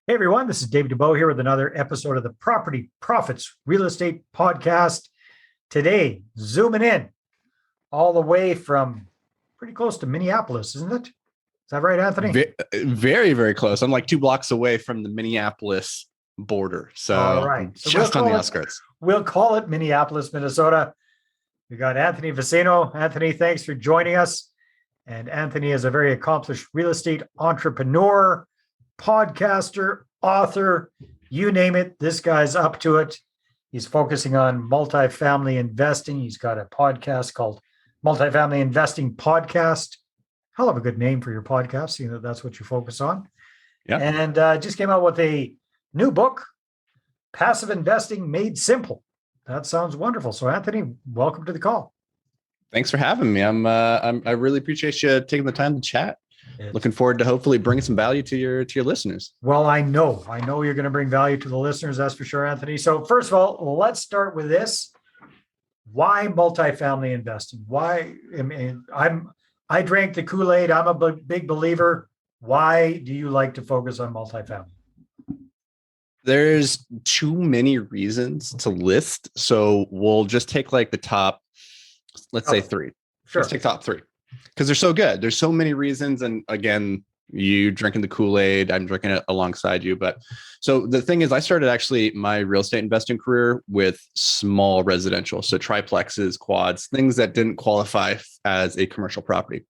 Hey everyone, this is David Dubeau here with another episode of the Property Profits Real Estate Podcast. Today, zooming in all the way from pretty close to Minneapolis, isn't it? Is that right, Anthony? Very, very close. I'm like 2 blocks away from the Minneapolis border. All So right. I'm So just on the outskirts. We'll call it Minneapolis, Minnesota. We got Anthony Vicino. Anthony, thanks for joining us. And Anthony is a very accomplished real estate entrepreneur, podcaster, author, you name it. This guy's up to it. He's focusing on multifamily investing. He's got a podcast called Multifamily Investing Podcast. Hell of a good name for your podcast, seeing that that's what you focus on. Yeah. And just came out with a new book, Passive Investing Made Simple. That sounds wonderful. So, Anthony, welcome to the call. Thanks for having me. I really appreciate you taking the time to chat. Looking forward to hopefully bringing some value to your listeners. Well, I know you're going to bring value to the listeners. That's for sure, Anthony. So first of all, let's start with this. Why multifamily investing? Why? I mean, I drank the Kool-Aid. I'm a big believer. Why do you like to focus on multifamily? There's too many reasons to list. So we'll just take like the top, let's say 3. Sure. Let's take top 3. Because they're so good. There's so many reasons. And again, you drinking the Kool-Aid, I'm drinking it alongside you. But so the thing is, I started actually my real estate investing career with small residential. So triplexes, quads, things that didn't qualify as a commercial property.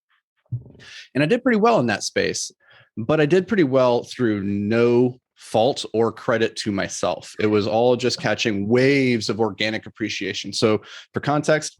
And I did pretty well in that space, but I did pretty well through no fault or credit to myself. It was all just catching waves of organic appreciation. So for context,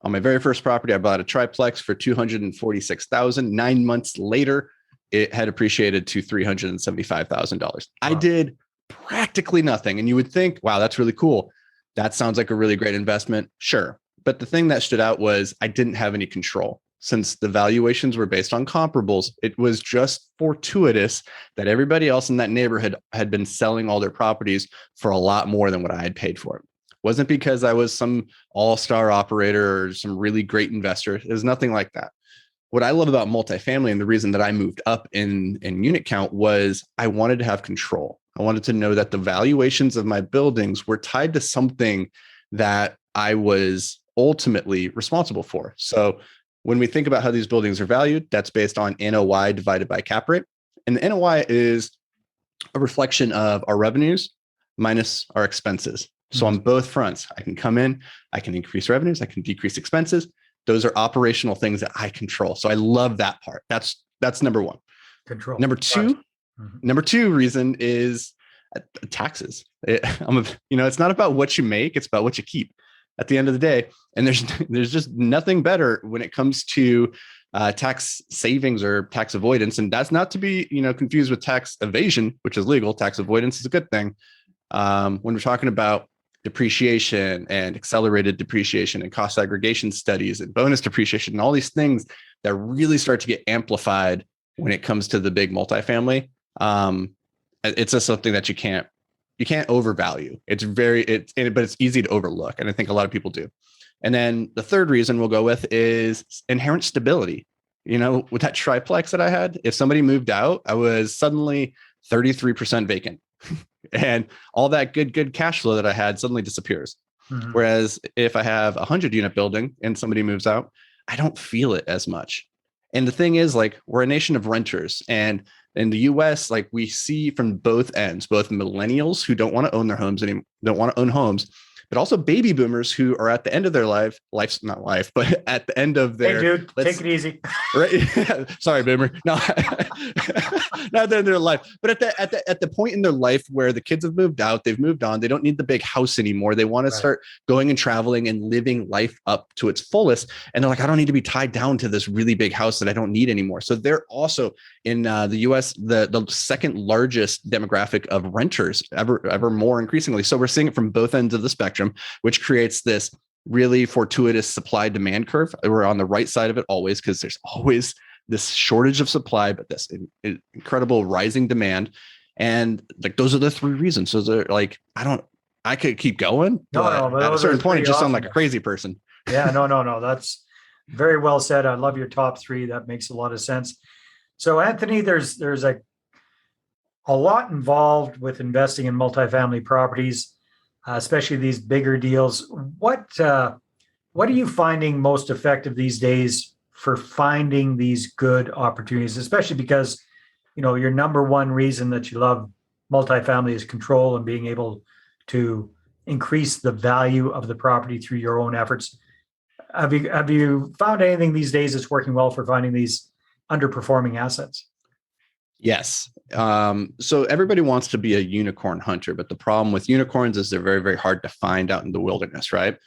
on my very first property, I bought a triplex for $246,000. 9 months later, it had appreciated to $375,000. Wow. I did practically nothing. And you would think, wow, that's really cool. That sounds like a really great investment. Sure. But the thing that stood out was I didn't have any control. Since the valuations were based on comparables, it was just fortuitous that everybody else in that neighborhood had been selling all their properties for a lot more than what I had paid for it. Wasn't because I was some all-star operator or some really great investor. It was nothing like that. What I love about multifamily and the reason that I moved up in unit count was I wanted to have control. I wanted to know that the valuations of my buildings were tied to something that I was ultimately responsible for. So when we think about how these buildings are valued, that's based on NOI divided by cap rate. And the NOI is a reflection of our revenues minus our expenses. So on both fronts, I can come in, I can increase revenues, I can decrease expenses. Those are operational things that I control. So I love that part. That's number one. Control. Number two reason is taxes. It's not about what you make, it's about what you keep at the end of the day. And there's just nothing better when it comes to tax savings or tax avoidance. And that's not to be, confused with tax evasion, which is legal. Tax avoidance is a good thing. When we're talking about depreciation and accelerated depreciation and cost aggregation studies and bonus depreciation and all these things that really start to get amplified when it comes to the big multifamily. It's just something that you can't overvalue. But it's easy to overlook. And I think a lot of people do. And then the third reason we'll go with is inherent stability. With that triplex that I had, if somebody moved out, I was suddenly 33% vacant. And all that good cash flow that I had suddenly disappears. Mm-hmm. Whereas if I have 100-unit building and somebody moves out, I don't feel it as much. And the thing is, like, we're a nation of renters. And in the US, like, we see from both ends, both millennials who don't want to own their homes anymore, don't want to own homes, but also baby boomers who are at the end of their life's not life, but at the end of their, hey dude, take it easy. Right? Sorry, boomer. No, not the end of their life, but at the point in their life where the kids have moved out, they've moved on, they don't need the big house anymore. They want to start going and traveling and living life up to its fullest. And they're like, I don't need to be tied down to this really big house that I don't need anymore. So they're also in the US, the second largest demographic of renters ever more increasingly. So we're seeing it from both ends of the spectrum, which creates this really fortuitous supply demand curve. We're on the right side of it always, because there's always this shortage of supply, but this incredible rising demand. And like, those are the 3 reasons. So they're like, I could keep going, but at a certain point, it just sounds like a crazy person. Yeah, no. That's very well said. I love your top 3. That makes a lot of sense. So Anthony, there's a a lot involved with investing in multifamily properties, especially these bigger deals. What are you finding most effective these days for finding these good opportunities, especially because, your number one reason that you love multifamily is control and being able to increase the value of the property through your own efforts. Have you found anything these days that's working well for finding these underperforming assets? Yes. So everybody wants to be a unicorn hunter, but the problem with unicorns is they're very, very hard to find out in the wilderness, right?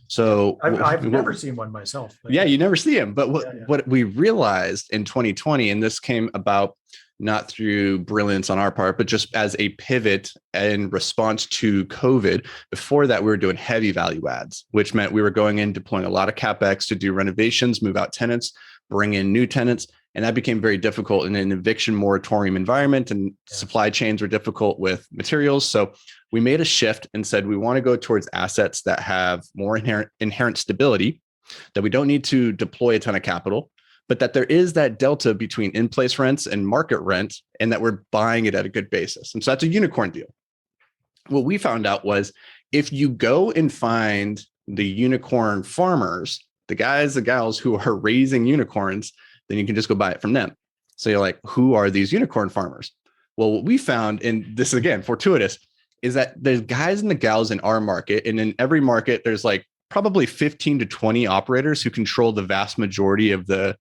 So I've never seen one myself. Yeah, you never see them. But Yeah. what we realized in 2020, and this came about not through brilliance on our part, but just as a pivot in response to COVID. Before that, we were doing heavy value adds, which meant we were going in, deploying a lot of CapEx to do renovations, move out tenants, bring in new tenants. And that became very difficult in an eviction moratorium environment, and supply chains were difficult with materials. So we made a shift and said, we want to go towards assets that have more inherent stability, that we don't need to deploy a ton of capital, but that there is that delta between in-place rents and market rent, and that we're buying it at a good basis. And so that's a unicorn deal. What we found out was, if you go and find the unicorn farmers, the guys, the gals who are raising unicorns, then you can just go buy it from them. So you're like, who are these unicorn farmers? Well, what we found, and this is again fortuitous, is that there's guys and the gals in our market, and in every market, there's like probably 15 to 20 operators who control the vast majority of the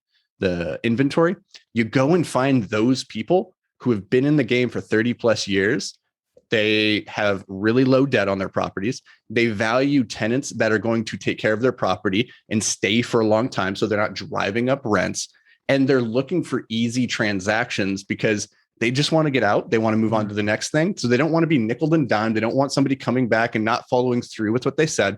inventory. You go and find those people who have been in the game for 30 plus years. They have really low debt on their properties. They value tenants that are going to take care of their property and stay for a long time, so they're not driving up rents. And they're looking for easy transactions because they just want to get out. They want to move on to the next thing. So they don't want to be nickel and dimed. They don't want somebody coming back and not following through with what they said.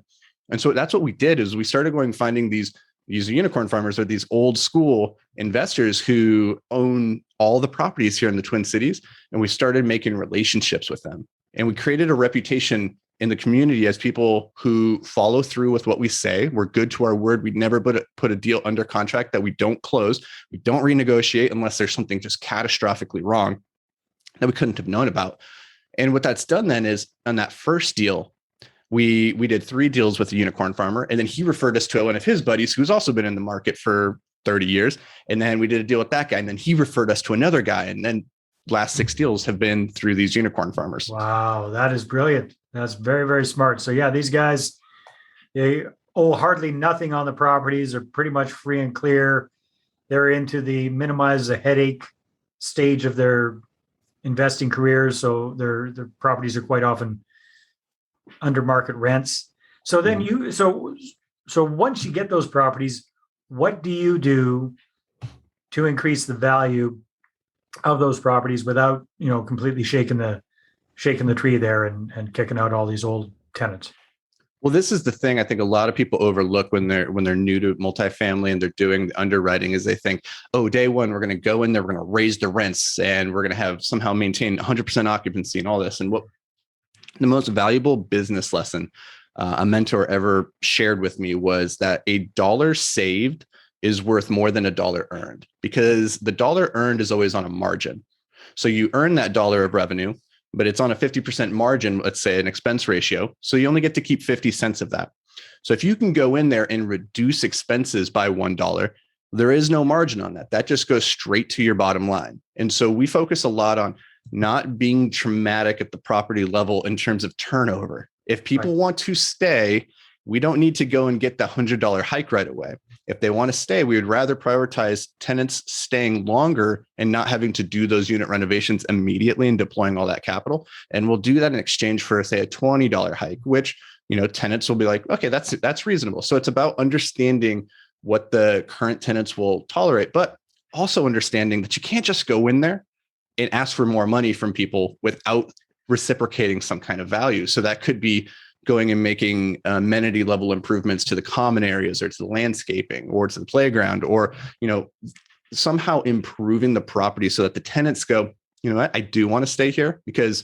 And so that's what we did, is we started going finding these unicorn farmers, or these old school investors who own all the properties here in the Twin Cities. And we started making relationships with them. And we created a reputation in the community as people who follow through with what we say. We're good to our word. We'd never put a deal under contract that we don't close. We don't renegotiate unless there's something just catastrophically wrong that we couldn't have known about. And what that's done then is, on that first deal, we did 3 deals with a unicorn farmer, and then he referred us to one of his buddies who's also been in the market for 30 years. And then we did a deal with that guy, and then he referred us to another guy. And then last 6 deals have been through these unicorn farmers. Wow, that is brilliant. That's very, very smart. So yeah, these guys, they owe hardly nothing on the properties. They're pretty much free and clear. They're into the minimize the headache stage of their investing careers. So their properties are quite often under market rents. So then so once you get those properties, what do you do to increase the value of those properties without, completely shaking the tree there and kicking out all these old tenants? Well, this is the thing I think a lot of people overlook when they're new to multifamily and they're doing the underwriting, is they think, oh, day one, we're going to go in there, we're going to raise the rents, and we're going to have somehow maintain 100% occupancy and all this. And what the most valuable business lesson a mentor ever shared with me was that a dollar saved is worth more than a dollar earned, because the dollar earned is always on a margin. So you earn that dollar of revenue, but it's on a 50% margin, let's say an expense ratio. So you only get to keep 50 cents of that. So if you can go in there and reduce expenses by $1, there is no margin on that. That just goes straight to your bottom line. And so we focus a lot on not being traumatic at the property level in terms of turnover. If people want to stay, we don't need to go and get the $100 hike right away. If they want to stay, we would rather prioritize tenants staying longer and not having to do those unit renovations immediately and deploying all that capital. And we'll do that in exchange for, say, a $20 hike, which, tenants will be like, okay, that's reasonable. So it's about understanding what the current tenants will tolerate, but also understanding that you can't just go in there and ask for more money from people without reciprocating some kind of value. So that could be going and making amenity level improvements to the common areas, or to the landscaping, or to the playground, or, somehow improving the property so that the tenants go, you know what, I do want to stay here. Because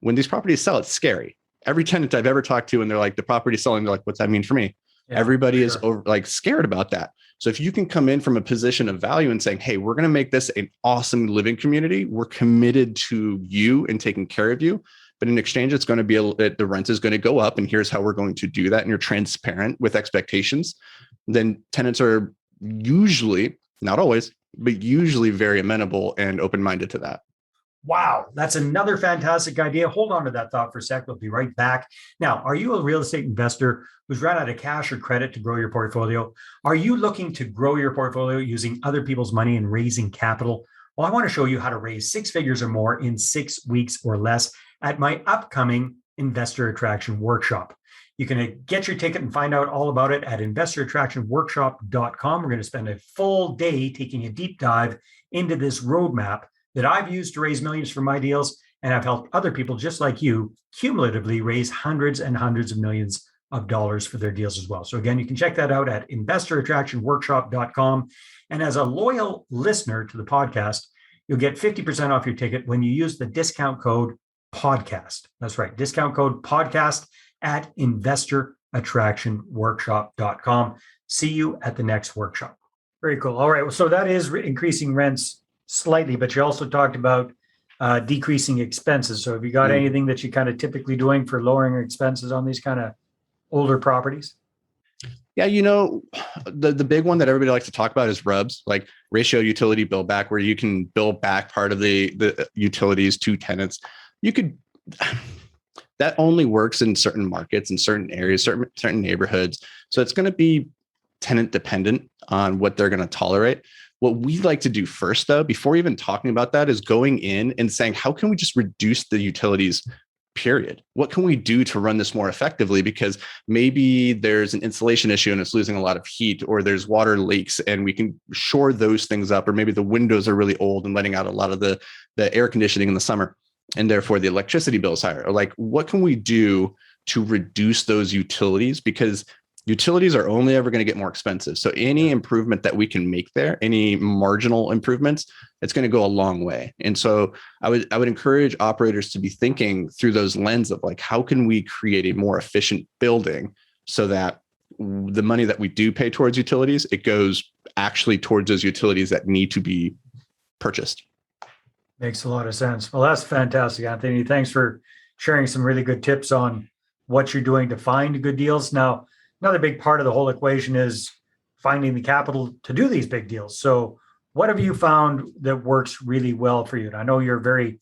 when these properties sell, it's scary. Every tenant I've ever talked to, and they're like, the property's selling, they're like, what's that mean for me? Yeah, Everybody is sure. scared about that. So if you can come in from a position of value and saying, hey, we're going to make this an awesome living community, we're committed to you and taking care of you. But in exchange, it's going to be the rent is going to go up. And here's how we're going to do that. And you're transparent with expectations. Then tenants are usually, not always, but usually very amenable and open-minded to that. Wow, that's another fantastic idea. Hold on to that thought for a sec. We'll be right back. Now, are you a real estate investor who's run out of cash or credit to grow your portfolio? Are you looking to grow your portfolio using other people's money and raising capital? Well, I want to show you how to raise 6 figures or more in 6 weeks or less at my upcoming Investor Attraction Workshop. You can get your ticket and find out all about it at investorattractionworkshop.com. We're going to spend a full day taking a deep dive into this roadmap that I've used to raise millions for my deals, and I've helped other people just like you cumulatively raise hundreds and hundreds of millions of dollars for their deals as well. So again, you can check that out at investorattractionworkshop.com. And as a loyal listener to the podcast, you'll get 50% off your ticket when you use the discount code podcast. That's right, discount code podcast at investorattractionworkshop.com. See you at the next workshop. Very cool. All right. So that is increasing rents slightly, but you also talked about decreasing expenses. So have you got anything that you kind of typically doing for lowering expenses on these kind of older properties? Yeah, the big one that everybody likes to talk about is RUBS, like ratio utility bill back, where you can bill back part of the utilities to tenants. That only works in certain markets, in certain areas, certain neighborhoods. So it's going to be tenant dependent on what they're going to tolerate. What we like to do first, though, before even talking about that, is going in and saying, how can we just reduce the utilities, period? What can we do to run this more effectively? Because maybe there's an insulation issue and it's losing a lot of heat, or there's water leaks and we can shore those things up, or maybe the windows are really old and letting out a lot of the air conditioning in the summer, and therefore the electricity bill is higher. Or what can we do to reduce those utilities? Because utilities are only ever going to get more expensive. So any improvement that we can make there, any marginal improvements, it's going to go a long way. And so I would encourage operators to be thinking through those lens of how can we create a more efficient building so that the money that we do pay towards utilities, it goes actually towards those utilities that need to be purchased. Makes a lot of sense. Well, that's fantastic, Anthony. Thanks for sharing some really good tips on what you're doing to find good deals. Now, another big part of the whole equation is finding the capital to do these big deals. So what have you found that works really well for you? And I know you're very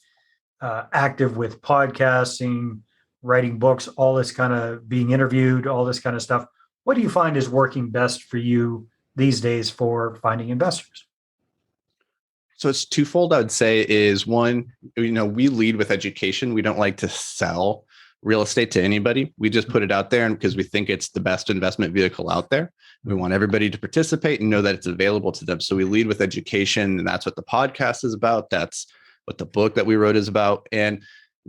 active with podcasting, writing books, all this kind of being interviewed, all this kind of stuff. What do you find is working best for you these days for finding investors? So it's twofold, I would say. Is one, we lead with education. We don't like to sell real estate to anybody. We just put it out there, and because we think it's the best investment vehicle out there. We want everybody to participate and know that it's available to them. So we lead with education, and that's what the podcast is about. That's what the book that we wrote is about. And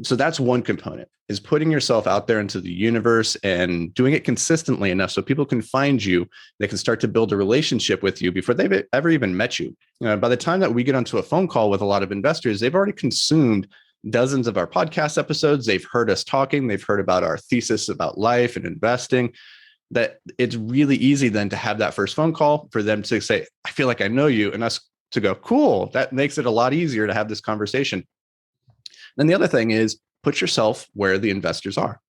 so that's one component, is putting yourself out there into the universe and doing it consistently enough so people can find you. They can start to build a relationship with you before they've ever even met you. By the time that we get onto a phone call with a lot of investors, they've already consumed dozens of our podcast episodes. They've heard us talking. They've heard about our thesis about life and investing. That it's really easy then to have that first phone call for them to say, I feel like I know you, and us to go, cool. That makes it a lot easier to have this conversation. Then the other thing is put yourself where the investors are.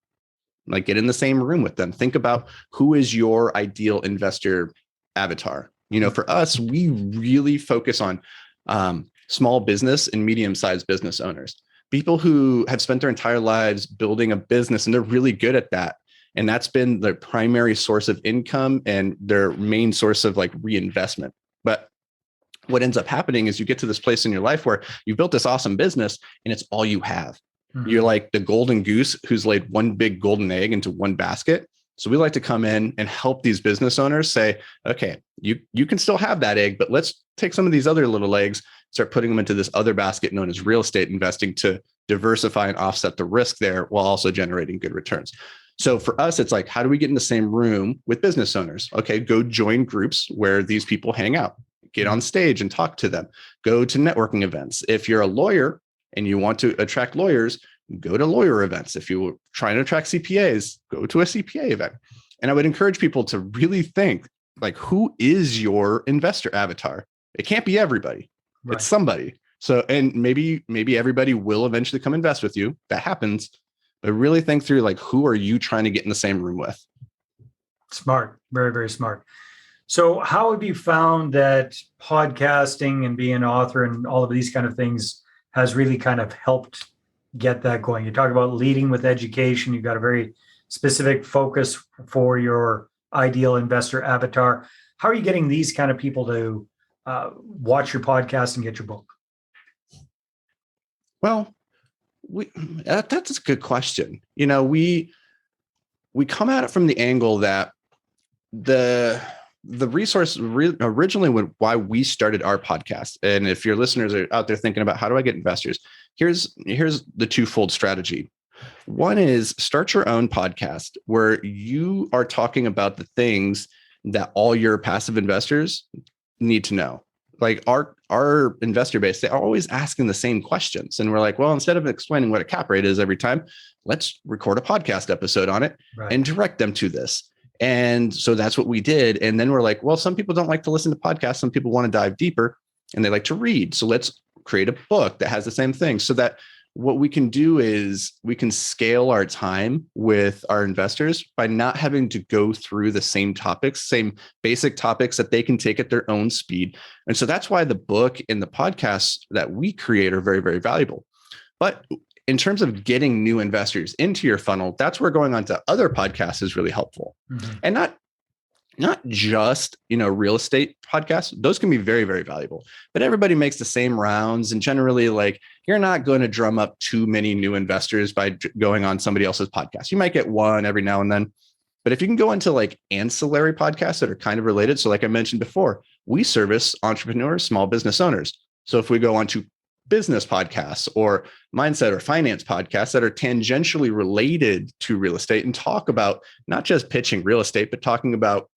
Get in the same room with them. Think about who is your ideal investor avatar. For us, we really focus on small business and medium-sized business owners. People who have spent their entire lives building a business, and they're really good at that. And that's been their primary source of income and their main source of reinvestment. But what ends up happening is you get to this place in your life where you built this awesome business and it's all you have. Mm-hmm. You're like the golden goose who's laid one big golden egg into one basket. So we like to come in and help these business owners say, okay, you can still have that egg, but let's take some of these other little eggs, start putting them into this other basket known as real estate investing to diversify and offset the risk there while also generating good returns. So for us, it's how do we get in the same room with business owners? Okay, go join groups where these people hang out, get on stage and talk to them, go to networking events. If you're a lawyer and you want to attract lawyers, go to lawyer events. If you're trying to attract CPAs, go to a CPA event. And I would encourage people to really think, like, who is your investor avatar? It can't be everybody. Right. It's somebody. So, and maybe everybody will eventually come invest with you. That happens. But really think through, like, who are you trying to get in the same room with? Smart. Very, very smart. So how have you found that podcasting and being an author and all of these kind of things has really kind of helped get that going? You talk about leading with education. You've got a very specific focus for your ideal investor avatar. How are you getting these kind of people to watch your podcast and get your book? Well, that's a good question. You know, we come at it from the angle that the resource originally why we started our podcast. And if your listeners are out there thinking about how do I get investors, here's the twofold strategy. One is start your own podcast where you are talking about the things that all your passive investors need to know. Like our investor base, they're always asking the same questions. And we're like, well, instead of explaining what a cap rate is every time, let's record a podcast episode on it and direct them to this. And so that's what we did. And then we're like, well, some people don't like to listen to podcasts. Some people want to dive deeper and they like to read. So let's create a book that has the same thing, so that what we can do is we can scale our time with our investors by not having to go through the same topics, same basic topics that they can take at their own speed. And so that's why the book and the podcasts that we create are very, very valuable. But in terms of getting new investors into your funnel, that's where going on to other podcasts is really helpful. Mm-hmm. And not just, real estate podcasts. Those can be very, very valuable, but everybody makes the same rounds. And generally, like, you're not going to drum up too many new investors by going on somebody else's podcast. You might get one every now and then, but if you can go into like ancillary podcasts that are kind of related. So like I mentioned before, we service entrepreneurs, small business owners. So if we go on to business podcasts or mindset or finance podcasts that are tangentially related to real estate and talk about not just pitching real estate, but talking about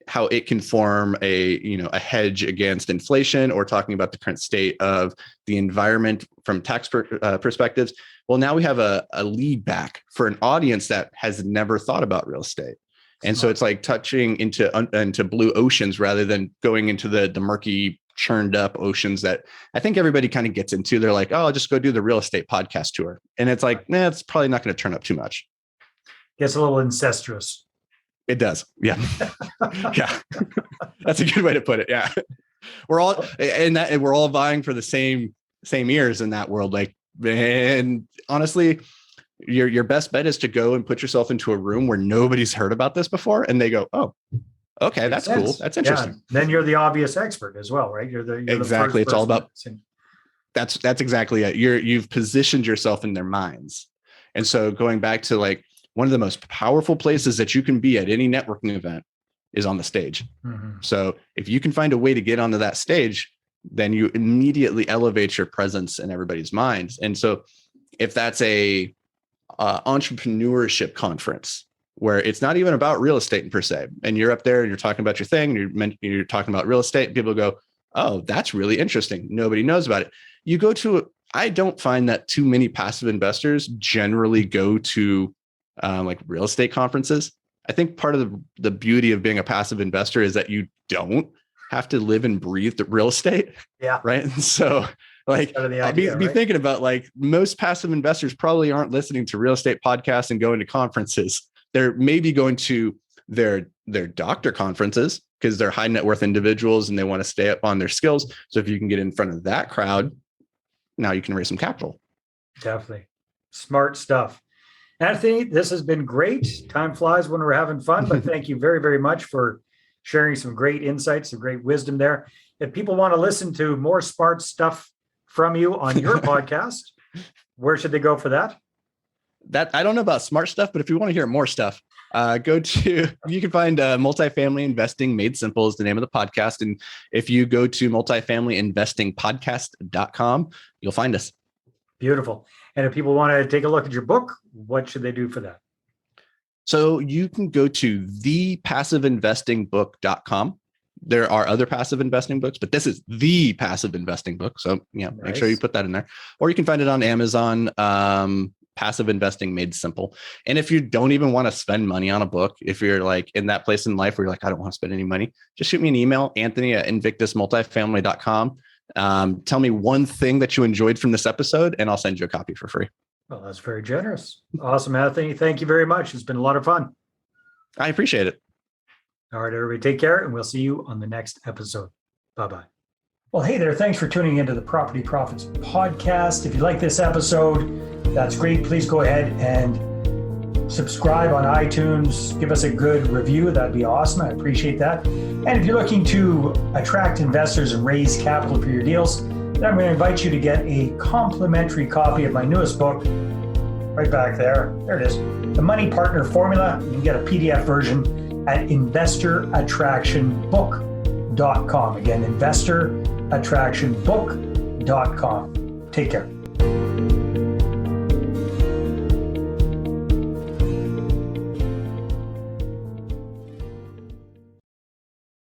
how it can form a hedge against inflation, or talking about the current state of the environment from tax perspectives. Well, now we have a lead back for an audience that has never thought about real estate. And so it's like touching into blue oceans rather than going into the murky, churned up oceans that I think everybody kind of gets into. They're like, oh, I'll just go do the real estate podcast tour. And it's like, it's probably not going to turn up too much. Gets a little incestuous. It does. Yeah. Yeah. That's a good way to put it. Yeah. We're all we're all vying for the same ears in that world. Like, and honestly, your best bet is to go and put yourself into a room where nobody's heard about this before. And they go, oh, okay, that's cool. That's interesting. Yeah. Then you're the obvious expert as well, right? You're exactly. It's all about, that's exactly it. You've positioned yourself in their minds. And so going back to like, one of the most powerful places that you can be at any networking event is on the stage. Mm-hmm. So if you can find a way to get onto that stage, then you immediately elevate your presence in everybody's minds. And so if that's a entrepreneurship conference where it's not even about real estate per se, and you're up there and you're talking about your thing, and you're talking about real estate, and people go, oh, that's really interesting. Nobody knows about it. You go to, I don't find that too many passive investors generally go to like real estate conferences. I think part of the beauty of being a passive investor is that you don't have to live and breathe the real estate. Yeah. Right. And so like be thinking about, like, most passive investors probably aren't listening to real estate podcasts and going to conferences. They're maybe going to their doctor conferences because they're high net worth individuals and they want to stay up on their skills. So if you can get in front of that crowd, now you can raise some capital. Definitely. Smart stuff. Anthony, this has been great. Time flies when we're having fun, but thank you very, very much for sharing some great insights, some great wisdom there. If people want to listen to more smart stuff from you on your podcast, where should they go for that? That I don't know about smart stuff, but if you want to hear more stuff, you can find Multifamily Investing Made Simple is the name of the podcast. And if you go to multifamilyinvestingpodcast.com, you'll find us. Beautiful. And if people want to take a look at your book, what should they do for that? So you can go to thepassiveinvestingbook.com. There are other passive investing books, but this is the passive investing book. So yeah, Make sure you put that in there. Or you can find it on Amazon. Passive Investing Made Simple. And if you don't even want to spend money on a book, if you're like in that place in life where you're like, I don't want to spend any money, just shoot me an email, Anthony@invictusmultifamily.com. Tell me one thing that you enjoyed from this episode, and I'll send you a copy for free. Well, that's very generous. Awesome, Anthony. Thank you very much. It's been a lot of fun. I appreciate it. All right, everybody, take care, and we'll see you on the next episode. Bye-bye. Well, hey there. Thanks for tuning into the Property Profits Podcast. If you like this episode, that's great. Please go ahead and subscribe on iTunes. Give us a good review. That'd be awesome. I appreciate that. And if you're looking to attract investors and raise capital for your deals, then I'm going to invite you to get a complimentary copy of my newest book, right back there. There it is. The Money Partner Formula. You can get a PDF version at investorattractionbook.com. Again, investorattractionbook.com. Take care.